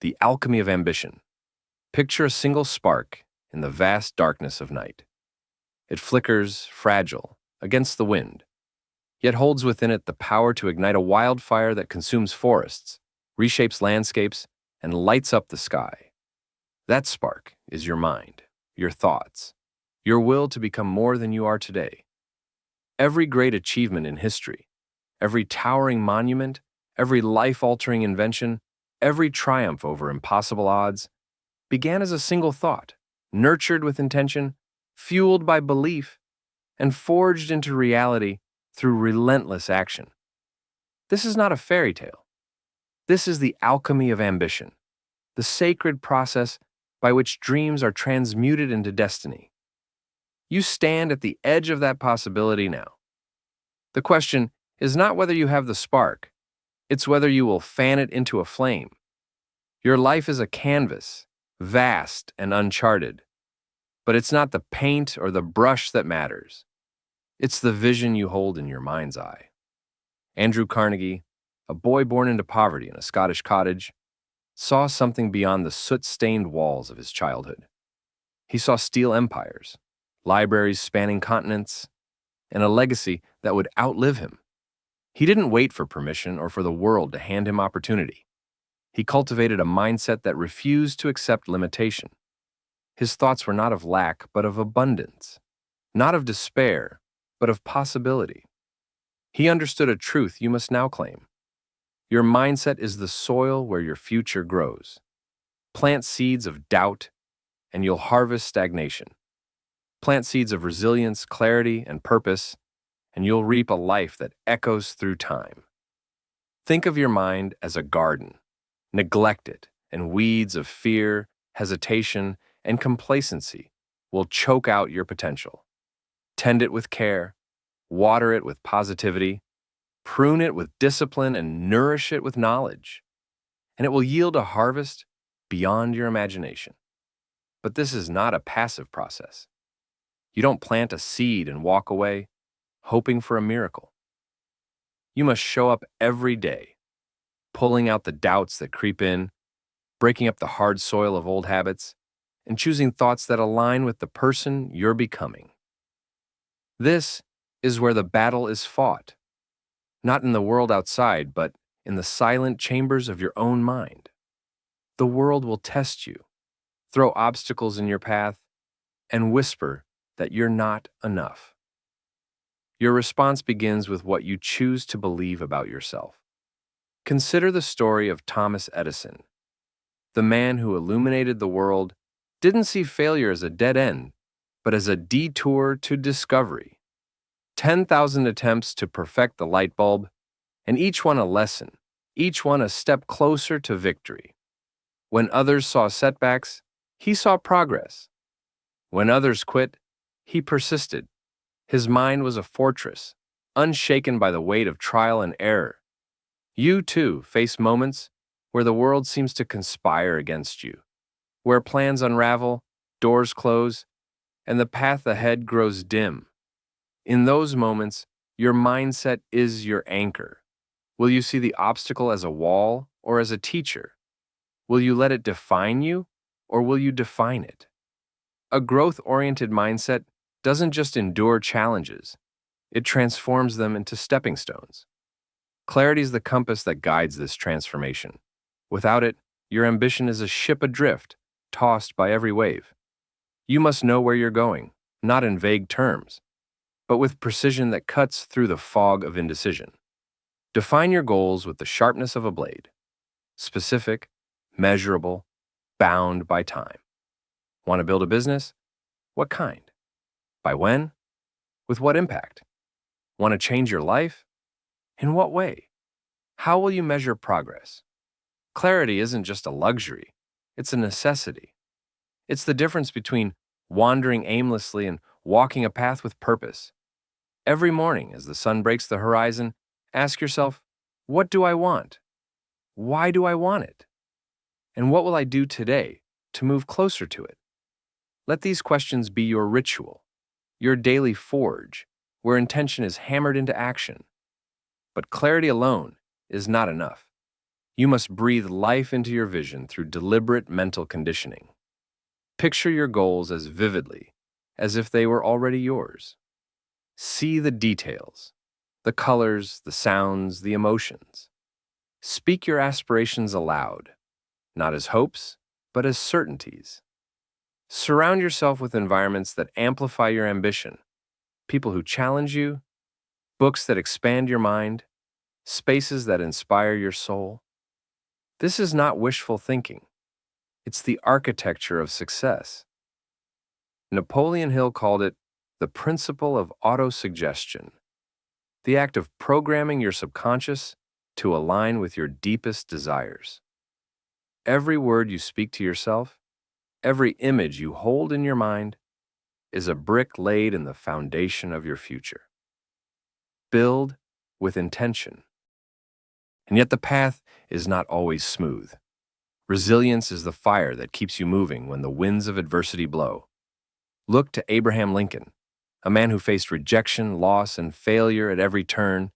The alchemy of ambition. Picture a single spark in the vast darkness of night. It flickers, fragile, against the wind, yet holds within it the power to ignite a wildfire that consumes forests, reshapes landscapes, and lights up the sky. That spark is your mind, your thoughts, your will to become more than you are today. Every great achievement in history, every towering monument, every life-altering invention, every triumph over impossible odds, began as a single thought, nurtured with intention, fueled by belief, and forged into reality through relentless action. This is not a fairy tale. This is the alchemy of ambition, the sacred process by which dreams are transmuted into destiny. You stand at the edge of that possibility now. The question is not whether you have the spark, it's whether you will fan it into a flame. Your life is a canvas, vast and uncharted, but it's not the paint or the brush that matters. It's the vision you hold in your mind's eye. Andrew Carnegie, a boy born into poverty in a Scottish cottage, saw something beyond the soot-stained walls of his childhood. He saw steel empires, libraries spanning continents, and a legacy that would outlive him. He didn't wait for permission or for the world to hand him opportunity. He cultivated a mindset that refused to accept limitation. His thoughts were not of lack, but of abundance, not of despair, but of possibility. He understood a truth you must now claim. Your mindset is the soil where your future grows. Plant seeds of doubt, and you'll harvest stagnation. Plant seeds of resilience, clarity, and purpose, and you'll reap a life that echoes through time. Think of your mind as a garden. Neglect it, and weeds of fear, hesitation, and complacency will choke out your potential. Tend it with care, water it with positivity, prune it with discipline, and nourish it with knowledge, and it will yield a harvest beyond your imagination. But this is not a passive process. You don't plant a seed and walk away, hoping for a miracle. You must show up every day, pulling out the doubts that creep in, breaking up the hard soil of old habits, and choosing thoughts that align with the person you're becoming. This is where the battle is fought, not in the world outside, but in the silent chambers of your own mind. The world will test you, throw obstacles in your path, and whisper that you're not enough. Your response begins with what you choose to believe about yourself. Consider the story of Thomas Edison. The man who illuminated the world didn't see failure as a dead end, but as a detour to discovery. 10,000 attempts to perfect the light bulb, and each one a lesson, each one a step closer to victory. When others saw setbacks, he saw progress. When others quit, he persisted. His mind was a fortress, unshaken by the weight of trial and error. You, too, face moments where the world seems to conspire against you, where plans unravel, doors close, and the path ahead grows dim. In those moments, your mindset is your anchor. Will you see the obstacle as a wall or as a teacher? Will you let it define you, or will you define it? A growth-oriented mindset doesn't just endure challenges, it transforms them into stepping stones. Clarity is the compass that guides this transformation. Without it, your ambition is a ship adrift, tossed by every wave. You must know where you're going, not in vague terms, but with precision that cuts through the fog of indecision. Define your goals with the sharpness of a blade. Specific, measurable, bound by time. Want to build a business? What kind? By when? With what impact? Want to change your life? In what way? How will you measure progress? Clarity isn't just a luxury, it's a necessity. It's the difference between wandering aimlessly and walking a path with purpose. Every morning, as the sun breaks the horizon, ask yourself, what do I want? Why do I want it? And what will I do today to move closer to it? Let these questions be your ritual, your daily forge, where intention is hammered into action. But clarity alone is not enough. You must breathe life into your vision through deliberate mental conditioning. Picture your goals as vividly as if they were already yours. See the details, the colors, the sounds, the emotions. Speak your aspirations aloud, not as hopes, but as certainties. Surround yourself with environments that amplify your ambition, people who challenge you, books that expand your mind, spaces that inspire your soul. This is not wishful thinking. It's the architecture of success. Napoleon Hill called it the principle of autosuggestion, the act of programming your subconscious to align with your deepest desires. Every word you speak to yourself, every image you hold in your mind, is a brick laid in the foundation of your future. Build with intention. And yet the path is not always smooth. Resilience is the fire that keeps you moving when the winds of adversity blow. Look to Abraham Lincoln, a man who faced rejection, loss, and failure at every turn,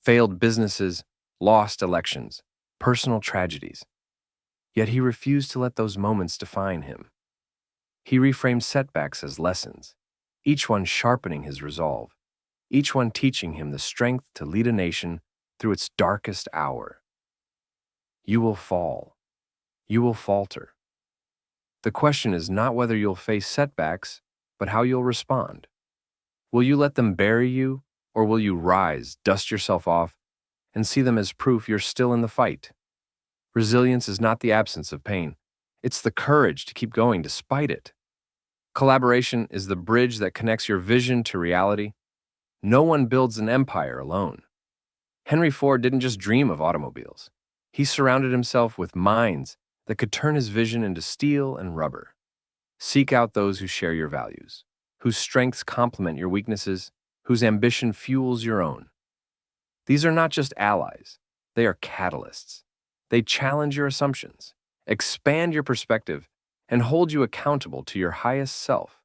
failed businesses, lost elections, personal tragedies. Yet he refused to let those moments define him. He reframed setbacks as lessons, each one sharpening his resolve, each one teaching him the strength to lead a nation through its darkest hour. You will fall. You will falter. The question is not whether you'll face setbacks, but how you'll respond. Will you let them bury you, or will you rise, dust yourself off, and see them as proof you're still in the fight? Resilience is not the absence of pain. It's the courage to keep going despite it. Collaboration is the bridge that connects your vision to reality. No one builds an empire alone. Henry Ford didn't just dream of automobiles. He surrounded himself with minds that could turn his vision into steel and rubber. Seek out those who share your values, whose strengths complement your weaknesses, whose ambition fuels your own. These are not just allies, they are catalysts. They challenge your assumptions, expand your perspective, and hold you accountable to your highest self.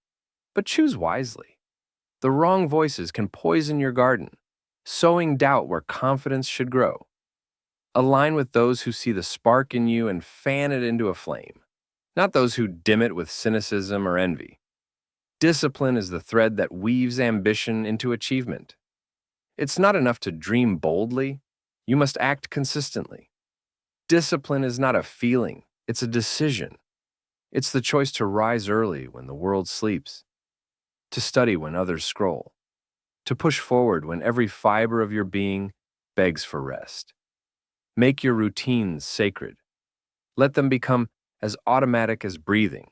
But choose wisely. The wrong voices can poison your garden, sowing doubt where confidence should grow. Align with those who see the spark in you and fan it into a flame, not those who dim it with cynicism or envy. Discipline is the thread that weaves ambition into achievement. It's not enough to dream boldly, you must act consistently. Discipline is not a feeling, it's a decision. It's the choice to rise early when the world sleeps, to study when others scroll, to push forward when every fiber of your being begs for rest. Make your routines sacred. Let them become as automatic as breathing.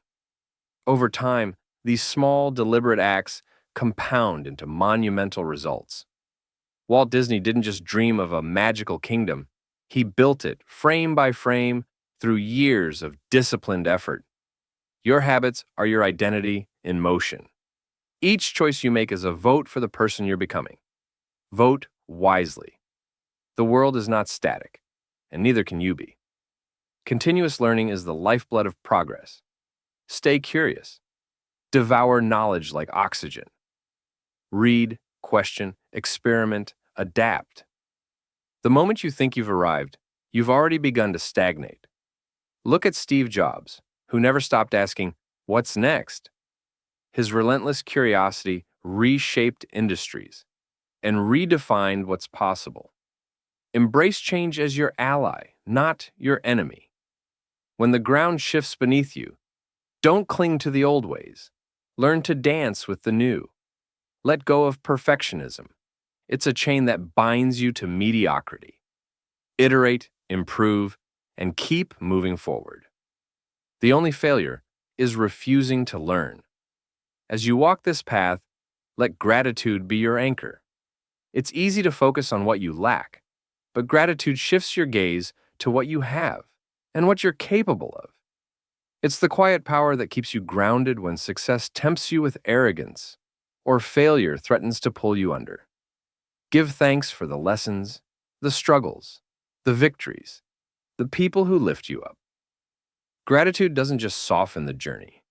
Over time, these small, deliberate acts compound into monumental results. Walt Disney didn't just dream of a magical kingdom, he built it frame by frame through years of disciplined effort. Your habits are your identity in motion. Each choice you make is a vote for the person you're becoming. Vote wisely. The world is not static, and neither can you be. Continuous learning is the lifeblood of progress. Stay curious. Devour knowledge like oxygen. Read, question, experiment, adapt. The moment you think you've arrived, you've already begun to stagnate. Look at Steve Jobs, who never stopped asking, "What's next?" His relentless curiosity reshaped industries and redefined what's possible. Embrace change as your ally, not your enemy. When the ground shifts beneath you, don't cling to the old ways. Learn to dance with the new. Let go of perfectionism. It's a chain that binds you to mediocrity. Iterate, improve, and keep moving forward. The only failure is refusing to learn. As you walk this path, let gratitude be your anchor. It's easy to focus on what you lack, but gratitude shifts your gaze to what you have and what you're capable of. It's the quiet power that keeps you grounded when success tempts you with arrogance or failure threatens to pull you under. Give thanks for the lessons, the struggles, the victories, the people who lift you up. Gratitude doesn't just soften the journey,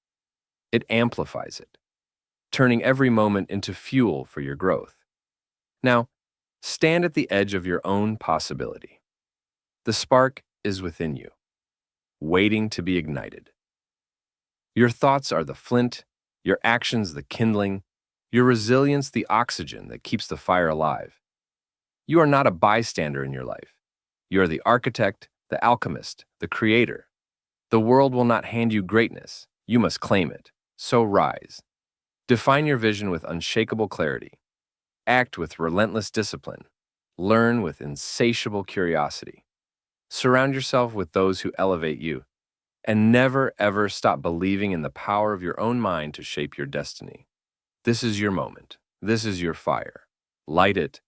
it amplifies it, turning every moment into fuel for your growth. Now, stand at the edge of your own possibility. The spark is within you, waiting to be ignited. Your thoughts are the flint, your actions the kindling, your resilience the oxygen that keeps the fire alive. You are not a bystander in your life. You are the architect, the alchemist, the creator. The world will not hand you greatness. You must claim it. So rise. Define your vision with unshakable clarity. Act with relentless discipline. Learn with insatiable curiosity. Surround yourself with those who elevate you. And never, ever stop believing in the power of your own mind to shape your destiny. This is your moment. This is your fire. Light it,